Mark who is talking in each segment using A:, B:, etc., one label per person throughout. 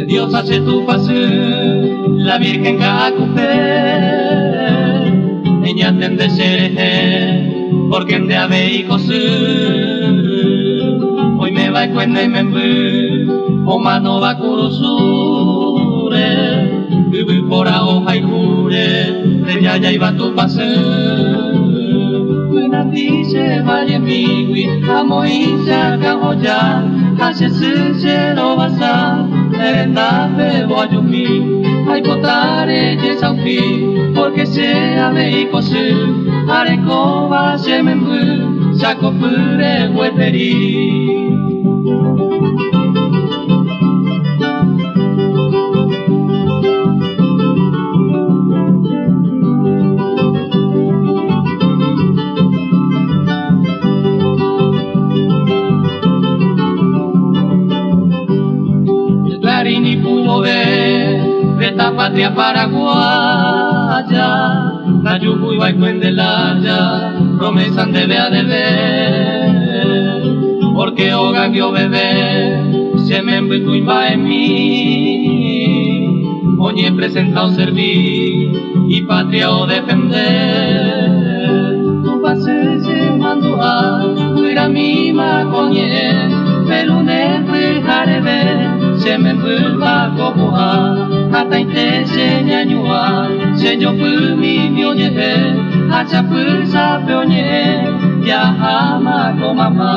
A: Dios hace tu paz, la Virgen Cacupé, ella tende ser, porque en de ave y cosú, hoy me va a cuende y me envu, o mano va curusure, viví por a hoja y jure, de ya iba tu paz. Buena dice, vaya mi amo y saca joya, hace se lo vas a. Erendape voyumi, ay potare yesauki, porque sea México su, arecoba se membu, saco pure hueperi. Ni pudo ver de esta patria paraguaya, la yubu y baicuendelaya, promesas de ver, porque oga vio bebé, se me envuelve y va en mí, oye presentado servir y patria o defender, tu pase se mandó a cuira mi macoñe, pero ne jarebe. Se me vuelva como hasta inte se ñañua se yo mi mioñe hacha pulsa peoñe ya ama como mamá.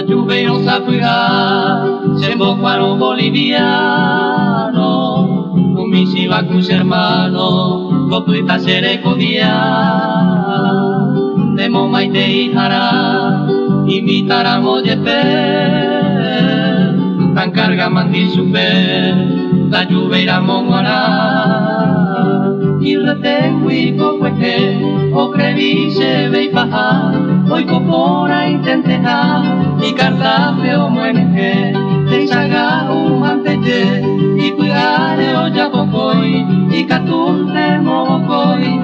A: Lluviosa fuga, se embocaron boliviano, un misiva con su hermano, coplita sereco día, de moma y de hijara, imitarán oyepe, tan carga mandil super, la lluvia monguará, y retengo y cocueje, o creví se ve y paja, hoy copora intenteja, y cartape o mueneje, te saga un mantelle, y puare o yabocoy, y catunte mocoy,